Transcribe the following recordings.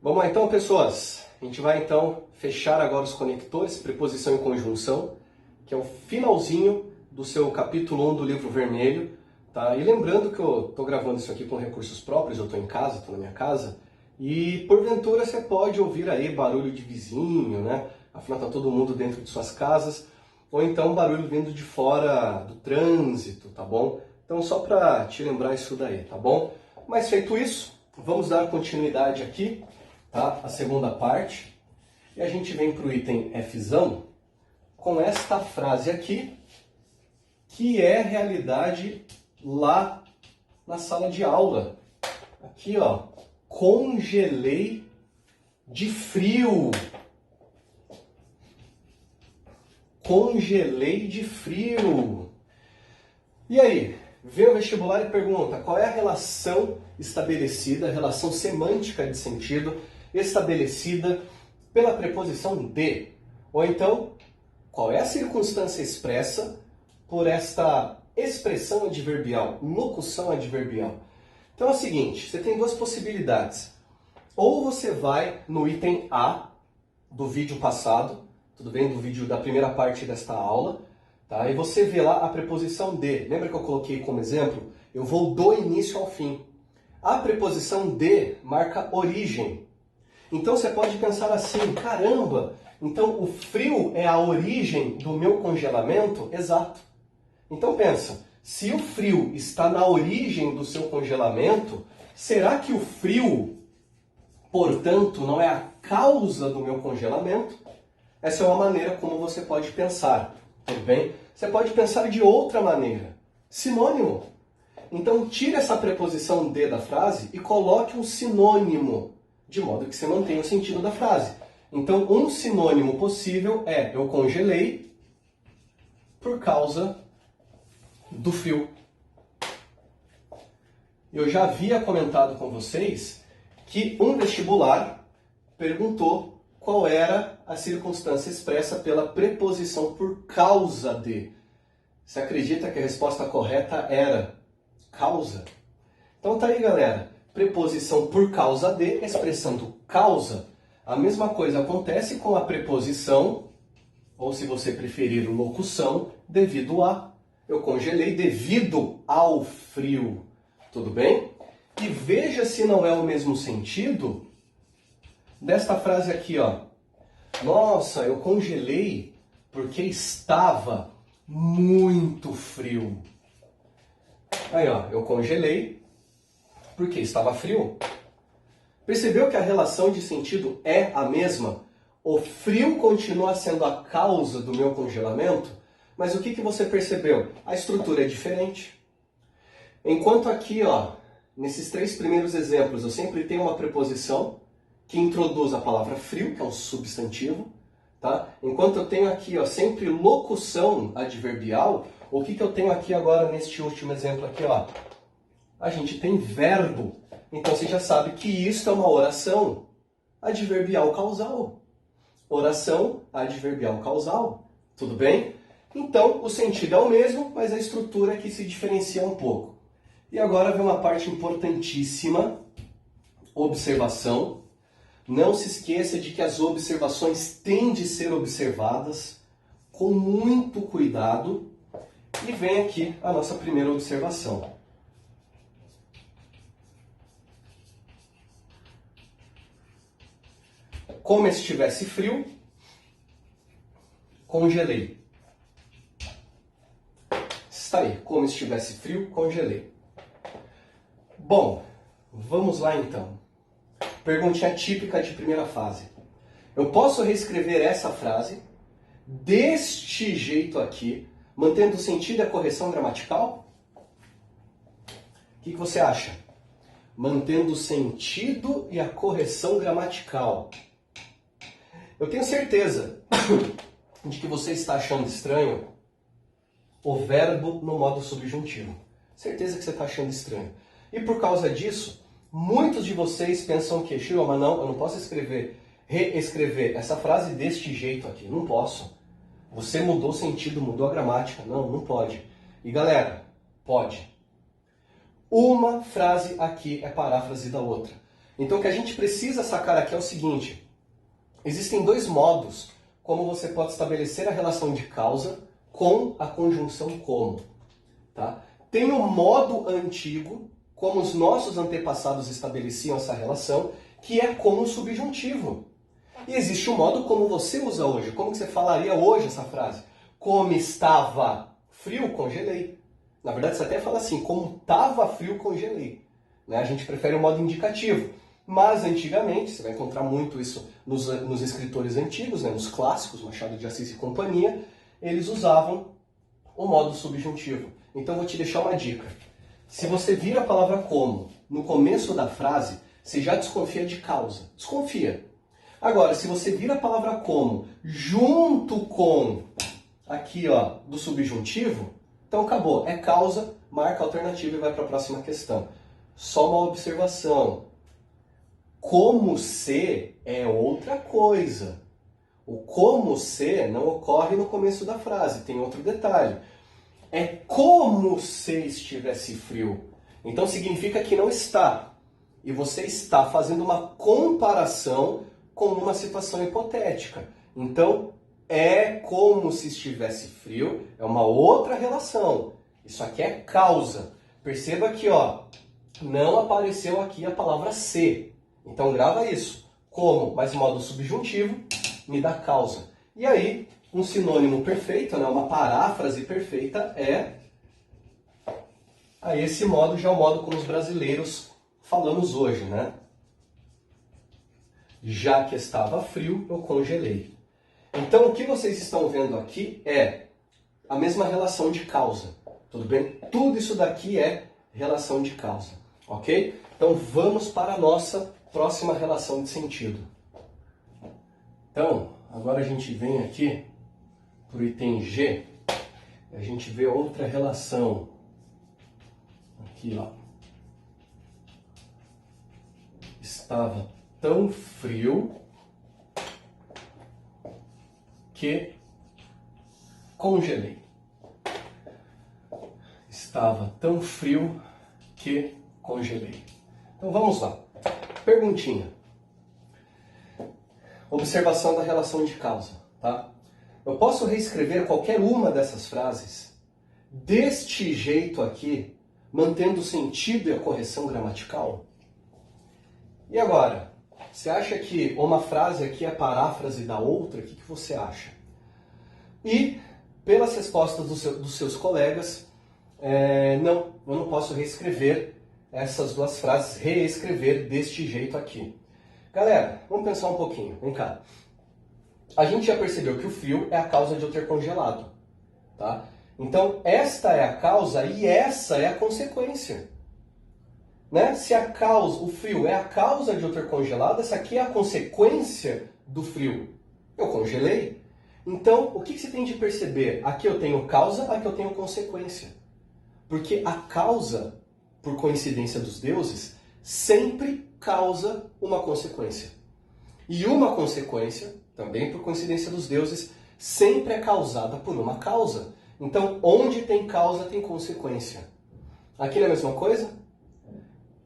Vamos lá então, pessoas. A gente vai então fechar agora os conectores, preposição e conjunção, que é o finalzinho do seu capítulo 1 do livro vermelho. Tá? E lembrando que eu estou gravando isso aqui com recursos próprios, eu estou em casa, estou na minha casa, e porventura você pode ouvir aí barulho de vizinho, né? Afinal está todo mundo dentro de suas casas, ou então barulho vindo de fora do trânsito, tá bom? Então só para te lembrar isso daí, tá bom? Mas feito isso, vamos dar continuidade aqui, tá? A segunda parte, e a gente vem para o item Fzão com esta frase aqui, que é realidade lá na sala de aula. Aqui, ó, congelei de frio. Congelei de frio. E aí, vem o vestibular e pergunta qual é a relação estabelecida, a relação semântica de sentido estabelecida pela preposição de. Ou então, qual é a circunstância expressa por esta expressão adverbial, locução adverbial. Então é o seguinte, você tem duas possibilidades. Ou você vai no item A do vídeo passado, tudo bem? Do vídeo da primeira parte desta aula, tá? E você vê lá a preposição de. Lembra que eu coloquei como exemplo? Eu vou do início ao fim. A preposição de marca origem. Então você pode pensar assim, caramba, então o frio é a origem do meu congelamento? Exato. Então pensa, se o frio está na origem do seu congelamento, será que o frio, portanto, não é a causa do meu congelamento? Essa é uma maneira como você pode pensar, tudo bem? Você pode pensar de outra maneira. Sinônimo. Então tire essa preposição de da frase e coloque um sinônimo, de modo que você mantenha o sentido da frase. Então um sinônimo possível é eu congelei por causa do frio. Eu já havia comentado com vocês que um vestibular perguntou qual era a circunstância expressa pela preposição por causa de. Você acredita que a resposta correta era causa? Então tá aí, galera. Preposição por causa de, expressando causa. A mesma coisa acontece com a preposição, ou se você preferir, locução, devido a. Eu congelei devido ao frio. Tudo bem? E veja se não é o mesmo sentido desta frase aqui, ó. Nossa, eu congelei porque estava muito frio. Aí, ó, eu congelei porque estava frio. Percebeu que a relação de sentido é a mesma? O frio continua sendo a causa do meu congelamento? Mas o que você percebeu? A estrutura é diferente. Enquanto aqui, ó, nesses três primeiros exemplos, eu sempre tenho uma preposição que introduz a palavra frio, que é um substantivo, tá? Enquanto eu tenho aqui, ó, sempre locução adverbial, o que eu tenho aqui agora neste último exemplo aqui, ó? A gente tem verbo. Então você já sabe que isso é uma oração adverbial causal. Oração adverbial causal. Tudo bem? Então, o sentido é o mesmo, mas a estrutura aqui se diferencia um pouco. E agora vem uma parte importantíssima, observação. Não se esqueça de que as observações têm de ser observadas com muito cuidado. E vem aqui a nossa primeira observação. Como se estivesse frio, congelei. Está aí, como se estivesse frio, congelei. Bom, vamos lá então. Perguntinha típica de primeira fase. Eu posso reescrever essa frase deste jeito aqui, mantendo o sentido e a correção gramatical? O que você acha? Mantendo o sentido e a correção gramatical. Eu tenho certeza de que você está achando estranho o verbo no modo subjuntivo. Certeza que você está achando estranho. E por causa disso, muitos de vocês pensam que, Shiro, mas não, eu não posso reescrever essa frase deste jeito aqui. Não posso. Você mudou o sentido, mudou a gramática. Não, não pode. E galera, pode. Uma frase aqui é paráfrase da outra. Então o que a gente precisa sacar aqui é o seguinte: existem dois modos como você pode estabelecer a relação de causa com a conjunção como. Tá? Tem o modo antigo, como os nossos antepassados estabeleciam essa relação, que é com o subjuntivo. E existe o modo como você usa hoje. Como que você falaria hoje essa frase? Como estava frio, congelei. Na verdade, você até fala assim, como estava frio, congelei. Né? A gente prefere o modo indicativo. Mas, antigamente, você vai encontrar muito isso nos escritores antigos, né? Nos clássicos, Machado de Assis e companhia, eles usavam o modo subjuntivo. Então, vou te deixar uma dica. Se você vir a palavra como no começo da frase, você já desconfia de causa. Desconfia. Agora, se você vir a palavra como junto com aqui, ó, do subjuntivo, então acabou. É causa, marca a alternativa e vai para a próxima questão. Só uma observação. Como se é outra coisa. O como se não ocorre no começo da frase. Tem outro detalhe. É como se estivesse frio. Então significa que não está. E você está fazendo uma comparação com uma situação hipotética. Então, é como se estivesse frio, é uma outra relação. Isso aqui é causa. Perceba que, ó, não apareceu aqui a palavra se. Então grava isso. Como, mais modo subjuntivo, me dá causa. E aí, um sinônimo perfeito, né, uma paráfrase perfeita é esse modo, já é o modo como os brasileiros falamos hoje, né? Já que estava frio, eu congelei. Então, o que vocês estão vendo aqui é a mesma relação de causa. Tudo bem? Tudo isso daqui é relação de causa. Ok? Então, vamos para a nossa próxima relação de sentido. Então, agora a gente vem aqui para o item G. A gente vê outra relação. Aqui, ó. Estava tão frio que congelei. Estava tão frio que congelei. Então vamos lá. Perguntinha. Observação da relação de causa, tá? Eu posso reescrever qualquer uma dessas frases deste jeito aqui, mantendo o sentido e a correção gramatical? E agora? Você acha que uma frase aqui é paráfrase da outra? O que você acha? E, pelas respostas dos seus colegas, não, eu não posso reescrever essas duas frases, reescrever deste jeito aqui. Galera, vamos pensar um pouquinho, vem cá. A gente já percebeu que o frio é a causa de eu ter congelado, tá? Então, esta é a causa e essa é a consequência. Né? Se a causa, o frio é a causa de eu ter congelado, essa aqui é a consequência do frio. Eu congelei. Então, o que você tem de perceber? Aqui eu tenho causa, aqui eu tenho consequência. Porque a causa, por coincidência dos deuses, sempre causa uma consequência. E uma consequência, também por coincidência dos deuses, sempre é causada por uma causa. Então, onde tem causa, tem consequência. Aqui não é a mesma coisa?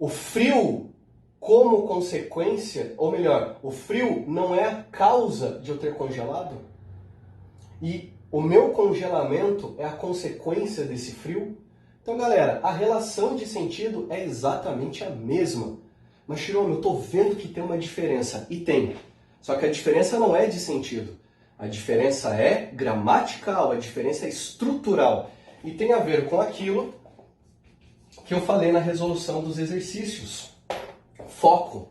O frio, como consequência, ou melhor, o frio não é a causa de eu ter congelado? E o meu congelamento é a consequência desse frio? Então, galera, a relação de sentido é exatamente a mesma. Mas, Shirome, eu estou vendo que tem uma diferença. E tem. Só que a diferença não é de sentido. A diferença é gramatical, a diferença é estrutural. E tem a ver com aquilo que eu falei na resolução dos exercícios. Foco.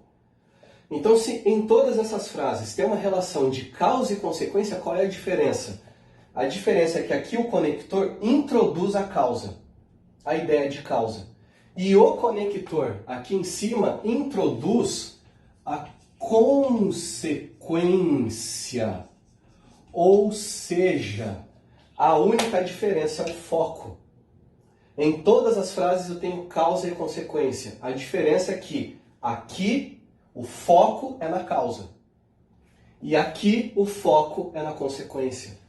Então, se em todas essas frases tem uma relação de causa e consequência, qual é a diferença? A diferença é que aqui o conector introduz a causa, a ideia de causa. E o conector aqui em cima introduz a consequência. Ou seja, a única diferença é o foco. Em todas as frases eu tenho causa e consequência. A diferença é que aqui o foco é na causa. E aqui o foco é na consequência.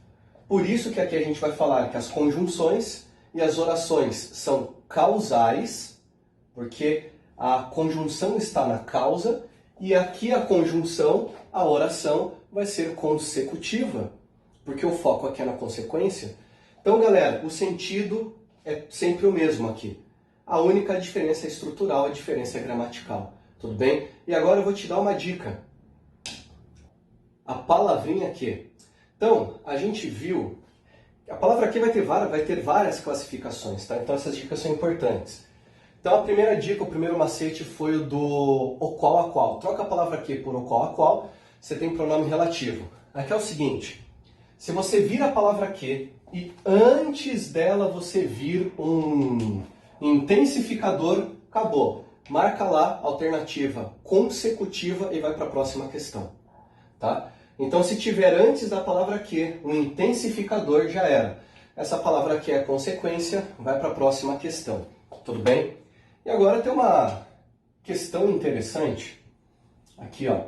Por isso que aqui a gente vai falar que as conjunções e as orações são causais, porque a conjunção está na causa e aqui a conjunção, a oração, vai ser consecutiva, porque o foco aqui é na consequência. Então, galera, o sentido é sempre o mesmo aqui. A única diferença é estrutural, a diferença é gramatical. Tudo bem? E agora eu vou te dar uma dica. A palavrinha que. Então, a gente viu. A palavra aqui vai ter várias classificações, tá? Então essas dicas são importantes. Então a primeira dica, o primeiro macete foi o do o qual a qual. Troca a palavra aqui por o qual a qual, você tem pronome relativo. Aqui é o seguinte, se você vir a palavra que e antes dela você vir um intensificador, acabou. Marca lá, alternativa consecutiva e vai para a próxima questão, tá? Então, se tiver antes da palavra que, um intensificador já era. Essa palavra que é consequência, vai para a próxima questão. Tudo bem? E agora tem uma questão interessante. Aqui, ó.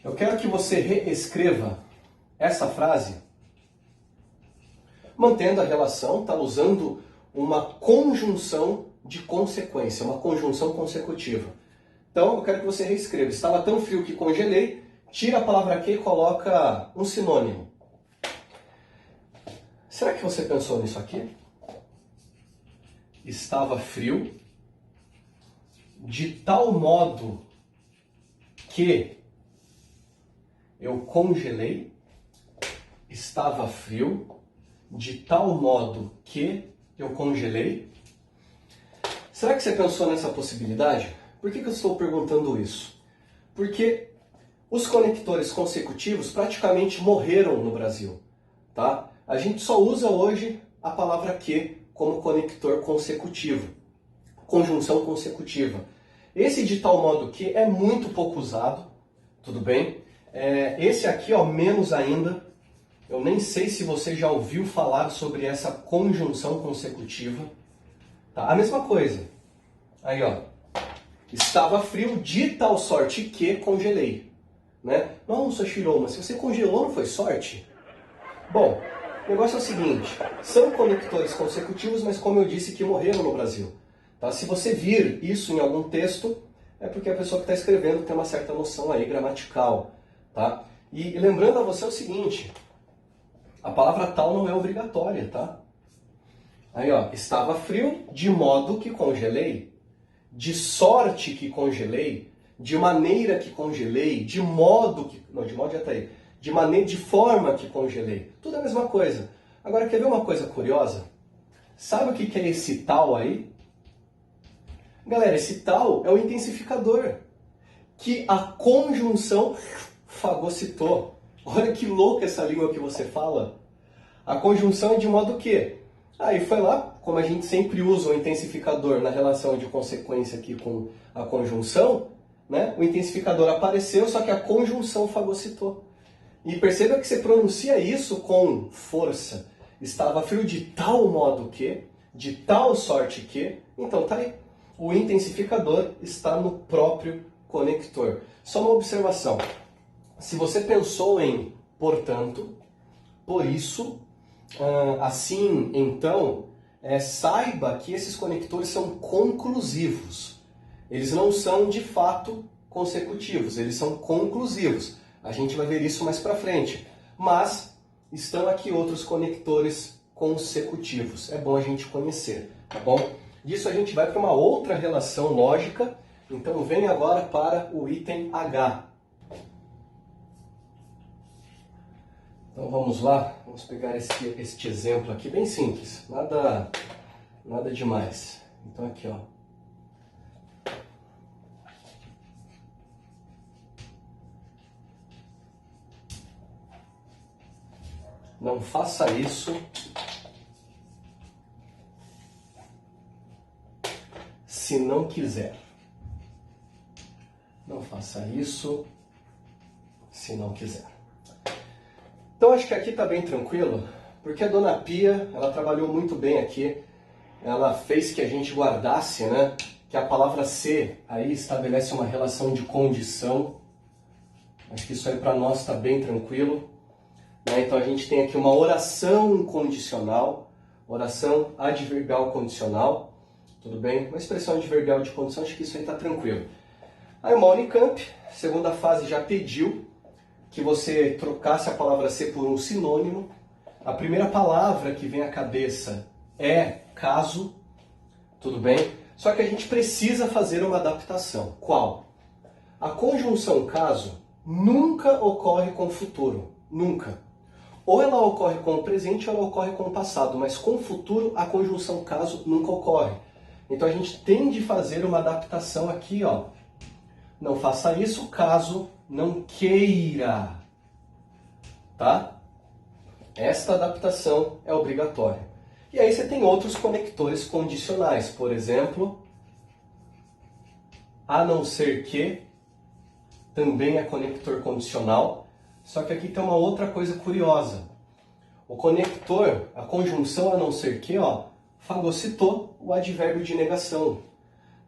Eu quero que você reescreva essa frase, mantendo a relação, tá? Usando uma conjunção de consequência, uma conjunção consecutiva. Então, eu quero que você reescreva. Estava tão frio que congelei. Tira a palavra que e coloca um sinônimo. Será que você pensou nisso aqui? Estava frio de tal modo que eu congelei. Estava frio de tal modo que eu congelei. Será que você pensou nessa possibilidade? Por que eu estou perguntando isso? Porque os conectores consecutivos praticamente morreram no Brasil, tá? A gente só usa hoje a palavra que como conector consecutivo, conjunção consecutiva. Esse de tal modo que é muito pouco usado, tudo bem? Esse aqui, ó, menos ainda. Eu nem sei se você já ouviu falar sobre essa conjunção consecutiva. Tá? A mesma coisa. Aí, ó. Estava frio de tal sorte que congelei. Né? Nossa, Shiroma, se você congelou não foi sorte? Bom, o negócio é o seguinte, são conectores consecutivos, mas como eu disse que morreram no Brasil. Tá? Se você vir isso em algum texto, é porque a pessoa que está escrevendo tem uma certa noção aí gramatical. Tá? E lembrando a você o seguinte, a palavra tal não é obrigatória, tá? Aí, ó, estava frio de modo que congelei. De sorte que congelei, de maneira que congelei, de modo que... Não, de modo já está aí. De maneira, de forma que congelei. Tudo é a mesma coisa. Agora, quer ver uma coisa curiosa? Sabe o que é esse tal aí? Galera, esse tal é o intensificador. Que a conjunção fagocitou. Olha que louca essa língua que você fala. A conjunção é de modo que... Aí foi lá, como a gente sempre usa o intensificador na relação de consequência aqui com a conjunção, né? O intensificador apareceu, só que a conjunção fagocitou. E perceba que você pronuncia isso com força. Estava frio de tal modo que, de tal sorte que, então tá aí. O intensificador está no próprio conector. Só uma observação. Se você pensou em portanto, por isso, assim, então, saiba que esses conectores são conclusivos. Eles não são, de fato, consecutivos, eles são conclusivos. A gente vai ver isso mais para frente. Mas estão aqui outros conectores consecutivos. É bom a gente conhecer, tá bom? Disso a gente vai para uma outra relação lógica. Então, vem agora para o item H. Então vamos lá, vamos pegar este exemplo aqui, bem simples, nada demais. Então aqui, ó. Não faça isso se não quiser. Não faça isso se não quiser. Então acho que aqui está bem tranquilo, porque a Dona Pia, ela trabalhou muito bem aqui, ela fez que a gente guardasse, né, que a palavra ser aí estabelece uma relação de condição. Acho que isso aí para nós está bem tranquilo, né? Então a gente tem aqui uma oração condicional, oração adverbial condicional, tudo bem? Uma expressão adverbial de condição, acho que isso aí está tranquilo. Aí uma Unicamp, segunda fase, já pediu que você trocasse a palavra ser por um sinônimo. A primeira palavra que vem à cabeça é caso, tudo bem? Só que a gente precisa fazer uma adaptação. Qual? A conjunção caso nunca ocorre com o futuro, nunca. Ou ela ocorre com o presente ou ela ocorre com o passado, mas com o futuro a conjunção caso nunca ocorre. Então a gente tem de fazer uma adaptação aqui, ó. Não faça isso caso não queira, tá? Esta adaptação é obrigatória. E aí você tem outros conectores condicionais, por exemplo, a não ser que, também é conector condicional, só que aqui tem uma outra coisa curiosa. O conector, a conjunção a não ser que, ó, fagocitou o advérbio de negação.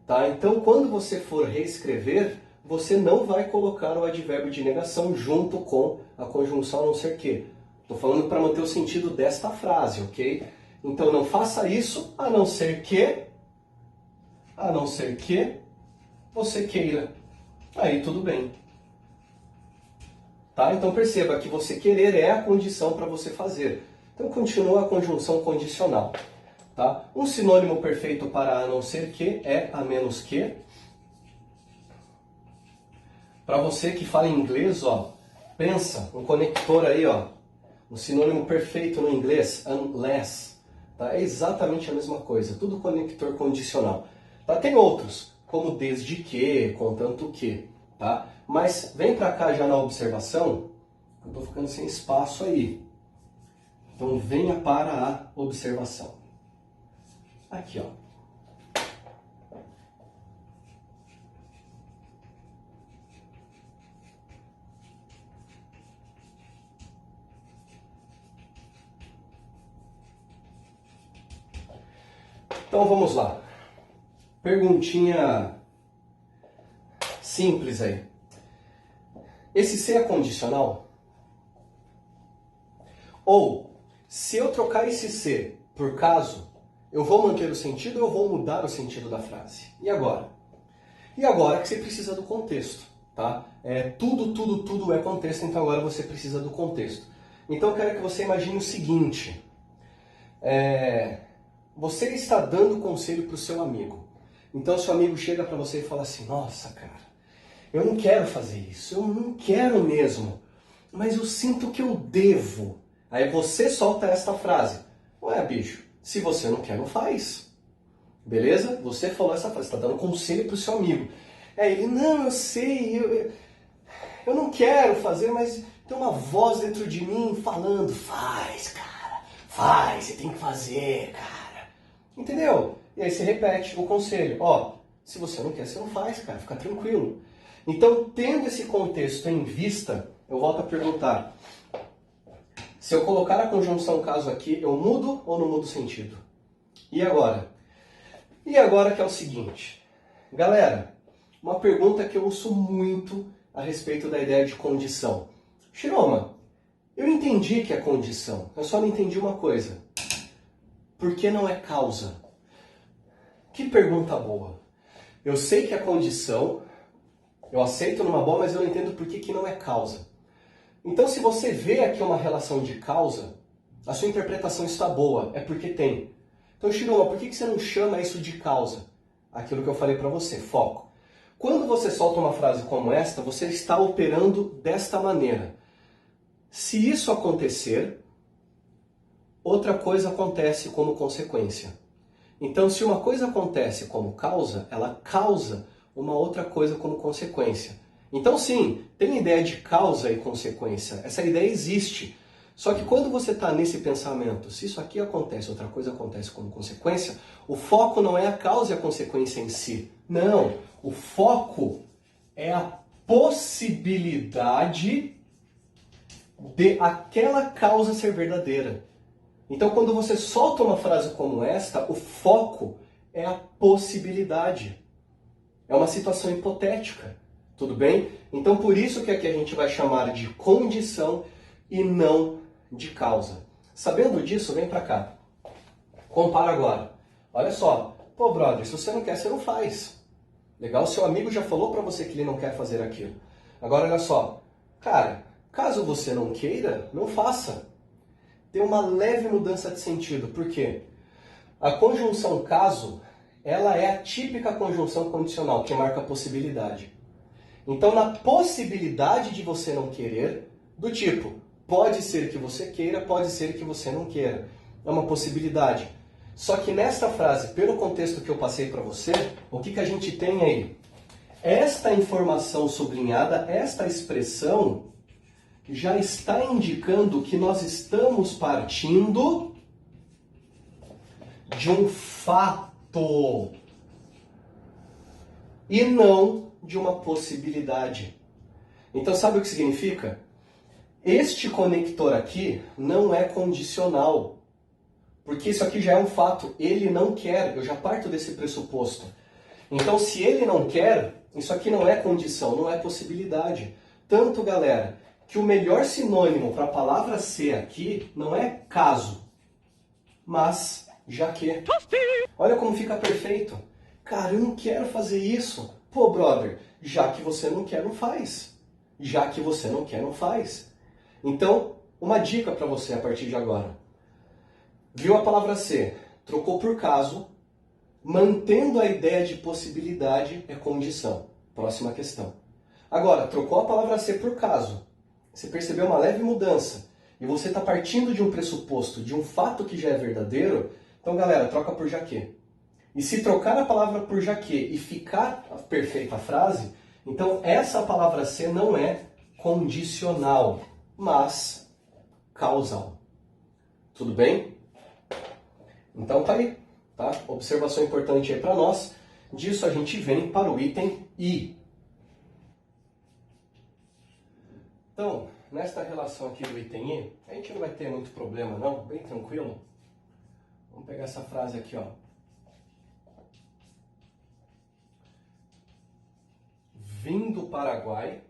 Tá? Então, quando você for reescrever, você não vai colocar o advérbio de negação junto com a conjunção a não ser que. Estou falando para manter o sentido desta frase, ok? Então, não faça isso a não ser que você queira. Aí tudo bem. Tá? Então perceba que você querer é a condição para você fazer. Então continua a conjunção condicional. Tá? Um sinônimo perfeito para a não ser que é a menos que. Para você que fala inglês, ó, pensa, um conector aí, ó, um sinônimo perfeito no inglês, unless. Tá? É exatamente a mesma coisa, tudo conector condicional. Tá? Tem outros, como desde que, contanto que. Tá? Mas vem para cá já na observação, eu estou ficando sem espaço aí. Então venha para a observação. Aqui, ó. Então vamos lá. Perguntinha simples aí. Esse se é condicional? Ou, se eu trocar esse se por caso, eu vou manter o sentido ou eu vou mudar o sentido da frase? E agora? E agora que você precisa do contexto, tá? Tudo é contexto, então agora você precisa do contexto. Então eu quero que você imagine o seguinte. Você está dando conselho para o seu amigo. Então seu amigo chega para você e fala assim, nossa, cara, eu não quero fazer isso, eu não quero mesmo, mas eu sinto que eu devo. Aí você solta esta frase, ué, bicho, se você não quer, não faz. Beleza? Você falou essa frase, está dando conselho para o seu amigo. Aí ele, não, eu sei, eu não quero fazer, mas tem uma voz dentro de mim falando, faz, cara, faz, você tem que fazer, cara. Entendeu? E aí você repete o conselho, ó, se você não quer, você não faz, cara, fica tranquilo. Então, tendo esse contexto em vista, eu volto a perguntar, se eu colocar a conjunção caso aqui, eu mudo ou não mudo o sentido? E agora? E agora que é o seguinte, galera, uma pergunta que eu ouço muito a respeito da ideia de condição. Shiroma, eu entendi que é condição, eu só não entendi uma coisa. Por que não é causa? Que pergunta boa. Eu sei que é condição, eu aceito numa boa, mas eu não entendo por que não é causa. Então, se você vê aqui uma relação de causa, a sua interpretação está boa, é porque tem. Então, Shiroma, por que você não chama isso de causa? Aquilo que eu falei para você, foco. Quando você solta uma frase como esta, você está operando desta maneira. Se isso acontecer, outra coisa acontece como consequência. Então, se uma coisa acontece como causa, ela causa uma outra coisa como consequência. Então, sim, tem ideia de causa e consequência. Essa ideia existe. Só que quando você está nesse pensamento, se isso aqui acontece, outra coisa acontece como consequência, o foco não é a causa e a consequência em si. Não, o foco é a possibilidade de aquela causa ser verdadeira. Então, quando você solta uma frase como esta, o foco é a possibilidade. É uma situação hipotética, tudo bem? Então, por isso que aqui a gente vai chamar de condição e não de causa. Sabendo disso, vem para cá. Compara agora. Olha só, Pô, brother, se você não quer, você não faz. Legal? Seu amigo já falou para você que ele não quer fazer aquilo. Agora, olha só. Cara, caso você não queira, não faça. Tem uma leve mudança de sentido. Por quê? A conjunção caso, ela é a típica conjunção condicional, que marca a possibilidade. Então, na possibilidade de você não querer, do tipo, pode ser que você queira, pode ser que você não queira. É uma possibilidade. Só que nesta frase, pelo contexto que eu passei para você, o que a gente tem aí? Esta informação sublinhada, esta expressão, já está indicando que nós estamos partindo de um fato e não de uma possibilidade. Então, sabe o que significa? Este conector aqui não é condicional, porque isso aqui já é um fato. Ele não quer, eu já parto desse pressuposto. Então, se ele não quer, isso aqui não é condição, não é possibilidade. Tanto, galera, que o melhor sinônimo para a palavra ser aqui não é caso, mas já que. Olha como fica perfeito. Cara, eu não quero fazer isso. Pô, brother, já que você não quer, não faz. Já que você não quer, não faz. Então, uma dica para você a partir de agora. Viu a palavra ser, trocou por caso, mantendo a ideia de possibilidade é condição. Próxima questão. Agora, trocou a palavra ser por caso. Você percebeu uma leve mudança. E você está partindo de um pressuposto, de um fato que já é verdadeiro. Então, galera, troca por já que. E se trocar a palavra por já que e ficar a perfeita frase, então essa palavra ser não é condicional, mas causal. Tudo bem? Então tá aí, tá? Observação importante aí para nós. Disso a gente vem para o item I. Então, nesta relação aqui do item I, a gente não vai ter muito problema não, bem tranquilo. Vamos pegar essa frase aqui, ó. Vim do Paraguai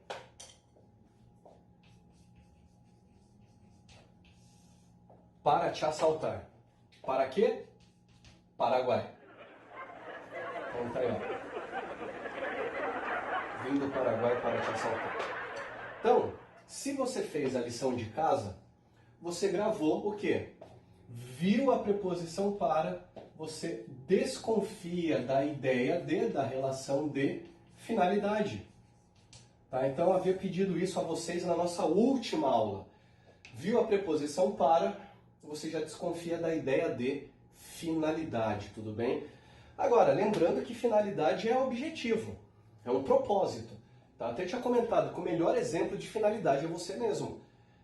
para te assaltar. Para quê? Paraguai. Então tá aí, ó. Vim do Paraguai para te assaltar. Então, se você fez a lição de casa, você gravou o quê? Viu a preposição para, você desconfia da ideia de, da relação de finalidade. Tá? Então, eu havia pedido isso a vocês na nossa última aula. Viu a preposição para, você já desconfia da ideia de finalidade, tudo bem? Agora, lembrando que finalidade é objetivo, é um propósito. Tá? Até tinha comentado que o melhor exemplo de finalidade é você mesmo.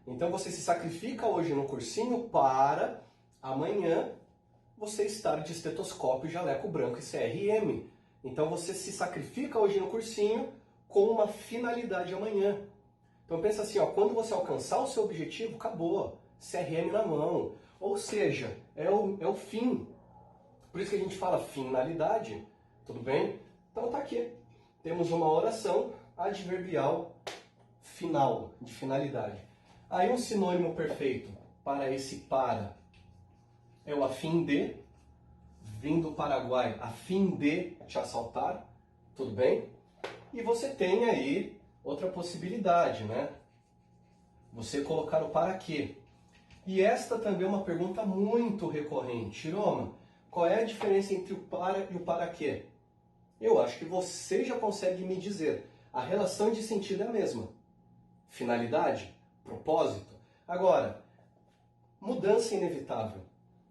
Então, você se sacrifica hoje no cursinho para amanhã você estar de estetoscópio, jaleco branco e CRM. Então, você se sacrifica hoje no cursinho com uma finalidade amanhã. Então, pensa assim, ó, quando você alcançar o seu objetivo, acabou. CRM na mão. Ou seja, é o fim. Por isso que a gente fala finalidade. Tudo bem? Então, tá aqui. Temos uma oração adverbial final, de finalidade. Aí, um sinônimo perfeito para esse para é o a fim de, vim do Paraguai, a fim de te assaltar, tudo bem? E você tem aí outra possibilidade, né? Você colocar o para quê. E esta também é uma pergunta muito recorrente. Iroma, qual é a diferença entre o para e o para quê? Eu acho que você já consegue me dizer. A relação de sentido é a mesma. Finalidade, propósito. Agora, mudança inevitável.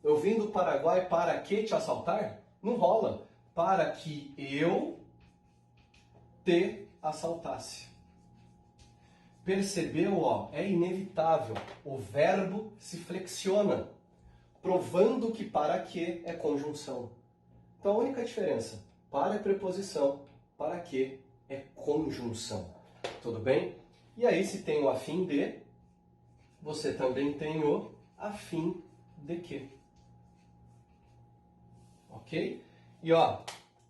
Eu vim do Paraguai para que te assaltar? Não rola. Para que eu te assaltasse. Percebeu, ó? É inevitável. O verbo se flexiona, provando que para que é conjunção. Então a única diferença, para é preposição, para que é conjunção. Tudo bem? E aí se tem o a fim de, você também tem o a fim de que. Ok? E ó,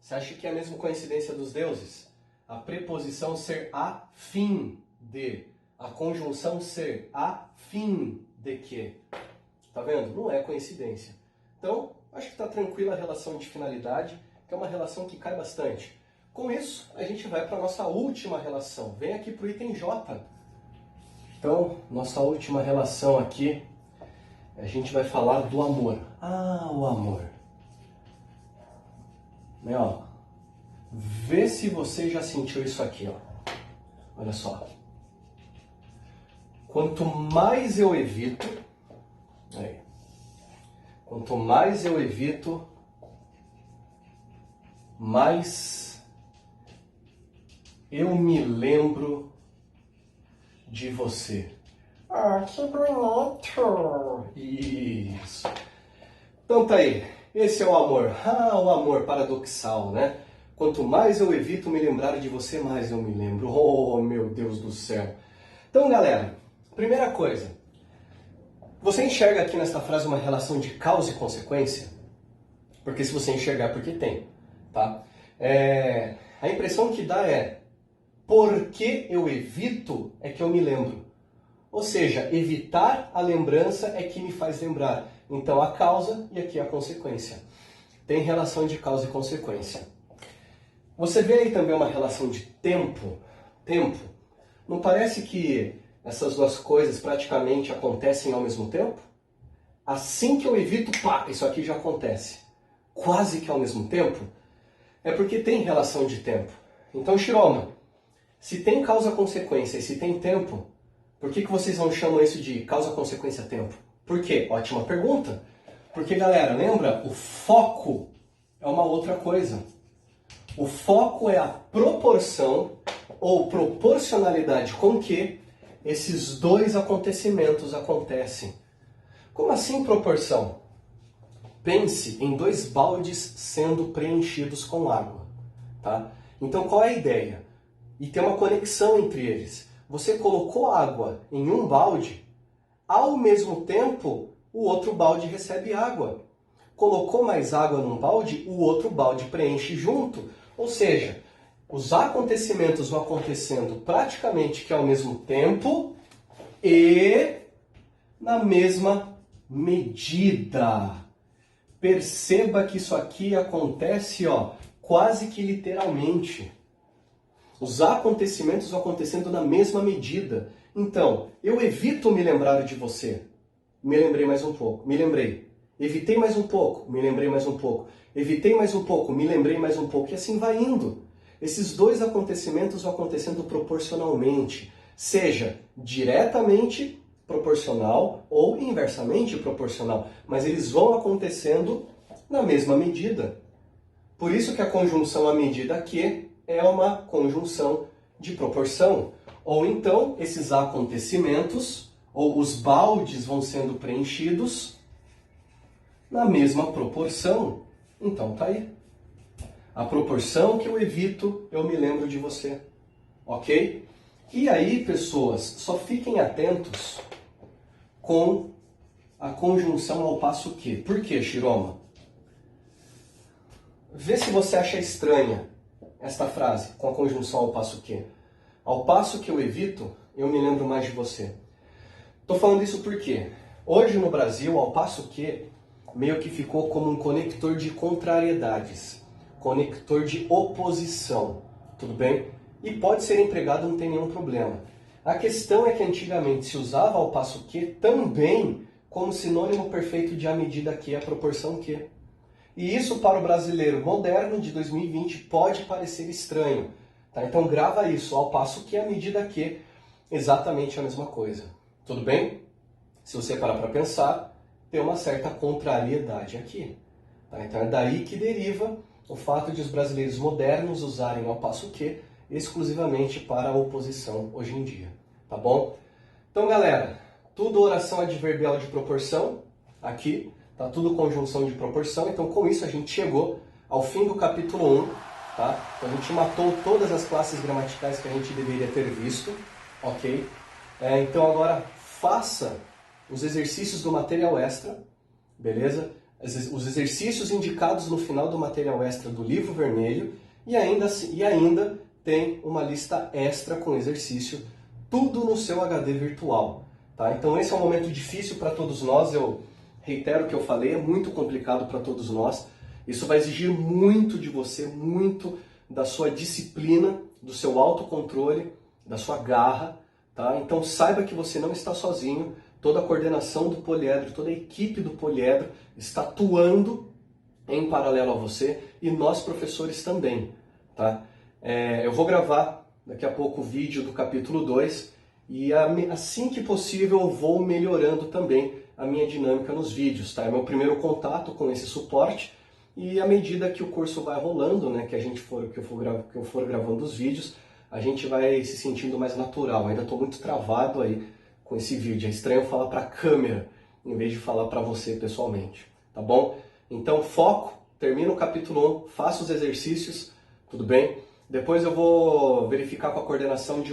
você acha que é a mesma coincidência dos deuses? A preposição ser a fim de, a conjunção ser a fim de que. Tá vendo? Não é coincidência. Então, acho que está tranquila a relação de finalidade. que é uma relação que cai bastante. Com isso, a gente vai para a nossa última relação. Vem aqui para o item J. Então, nossa última relação aqui, a gente vai falar do amor. Ah, o amor. Ó, vê se você já sentiu isso aqui, ó. Olha só. Quanto mais eu evito, aí, quanto mais eu evito, mais eu me lembro de você. Ah, que bonito! Isso. Então tá aí. Esse é o amor. Ah, o amor paradoxal, né? Quanto mais eu evito me lembrar de você, mais eu me lembro. Oh, meu Deus do céu. Então, galera, primeira coisa. Você enxerga aqui nesta frase uma relação de causa e consequência? Porque se você enxergar, é porque tem, tá? A impressão que dá é porque eu evito é que eu me lembro. Ou seja, evitar a lembrança é que me faz lembrar. Então, a causa e aqui a consequência. Tem relação de causa e consequência. Você vê aí também uma relação de tempo? Tempo. Não parece que essas duas coisas praticamente acontecem ao mesmo tempo? Assim que eu evito, pá, isso aqui já acontece. Quase que ao mesmo tempo. É porque tem relação de tempo. Então, Shiroma, se tem causa-consequência e se tem tempo, por que vocês não chamam isso de causa-consequência-tempo? Por quê? Ótima pergunta. Porque, galera, lembra? O foco é uma outra coisa. O foco é a proporção ou proporcionalidade com que esses dois acontecimentos acontecem. Como assim proporção? Pense em dois baldes sendo preenchidos com água, tá? Então, qual é a ideia? E tem uma conexão entre eles. Você colocou água em um balde, ao mesmo tempo, o outro balde recebe água. Colocou mais água num balde, o outro balde preenche junto. Ou seja, os acontecimentos vão acontecendo praticamente que ao mesmo tempo e na mesma medida. Perceba que isso aqui acontece, ó, quase que literalmente. Os acontecimentos vão acontecendo na mesma medida. Então, eu evito me lembrar de você. Me lembrei mais um pouco. Me lembrei. Evitei mais um pouco. Me lembrei mais um pouco. Evitei mais um pouco. Me lembrei mais um pouco. E assim vai indo. Esses dois acontecimentos vão acontecendo proporcionalmente. Seja diretamente proporcional ou inversamente proporcional. Mas eles vão acontecendo na mesma medida. Por isso que a conjunção à medida que é uma conjunção de proporção. Ou então, esses acontecimentos, ou os baldes vão sendo preenchidos na mesma proporção. Então, tá aí. A proporção que eu evito, eu me lembro de você. Ok? E aí, pessoas, só fiquem atentos com a conjunção ao passo que. Por quê, Shiroma? Vê se você acha estranha esta frase com a conjunção ao passo que. Ao passo que eu evito, eu me lembro mais de você. Estou falando isso porque hoje no Brasil, ao passo que, meio que ficou como um conector de contrariedades, conector de oposição, tudo bem? E pode ser empregado, não tem nenhum problema. A questão é que antigamente se usava ao passo que também como sinônimo perfeito de a medida que, a proporção que. E isso para o brasileiro moderno de 2020 pode parecer estranho. Tá? Então grava isso, ao passo que, a medida que, exatamente a mesma coisa. Tudo bem? Se você parar para pensar, tem uma certa contrariedade aqui. Tá? Então é daí que deriva o fato de os brasileiros modernos usarem ao passo que exclusivamente para a oposição hoje em dia. Tá bom? Então, galera, tudo oração adverbial de proporção aqui. Tá tudo conjunção de proporção. Então, com isso, a gente chegou ao fim do capítulo 1. Tá? Então, a gente matou todas as classes gramaticais que a gente deveria ter visto. Ok? Então, agora, faça os exercícios do material extra. Beleza? Os exercícios indicados no final do material extra do livro vermelho. E ainda tem uma lista extra com exercício. Tudo no seu HD virtual. Tá? Então, esse é um momento difícil para todos nós. Eu reitero o que eu falei, é muito complicado para todos nós. Isso vai exigir muito de você, muito da sua disciplina, do seu autocontrole, da sua garra, tá? Então saiba que você não está sozinho, toda a coordenação do Poliedro, toda a equipe do Poliedro está atuando em paralelo a você e nós professores também, tá? Eu vou gravar daqui a pouco o vídeo do capítulo 2 e assim que possível eu vou melhorando também a minha dinâmica nos vídeos, tá? É meu primeiro contato com esse suporte e à medida que o curso vai rolando, né, que eu for gravando os vídeos, a gente vai se sentindo mais natural. Ainda estou muito travado aí com esse vídeo. É estranho falar para a câmera em vez de falar para você pessoalmente, tá bom? Então foco, termina o capítulo 1, faça os exercícios, tudo bem? Depois eu vou verificar com a coordenação de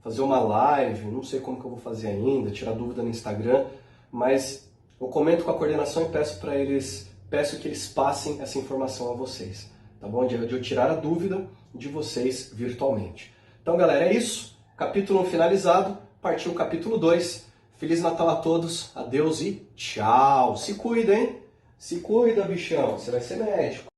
fazer uma live, não sei como que eu vou fazer ainda, tirar dúvida no Instagram, mas eu comento com a coordenação e peço que eles passem essa informação a vocês, tá bom? De eu tirar a dúvida de vocês virtualmente. Então, galera, é isso. Capítulo 1 finalizado, partiu o capítulo 2. Feliz Natal a todos, adeus e tchau. Se cuida, hein? Se cuida, bichão, você vai ser médico.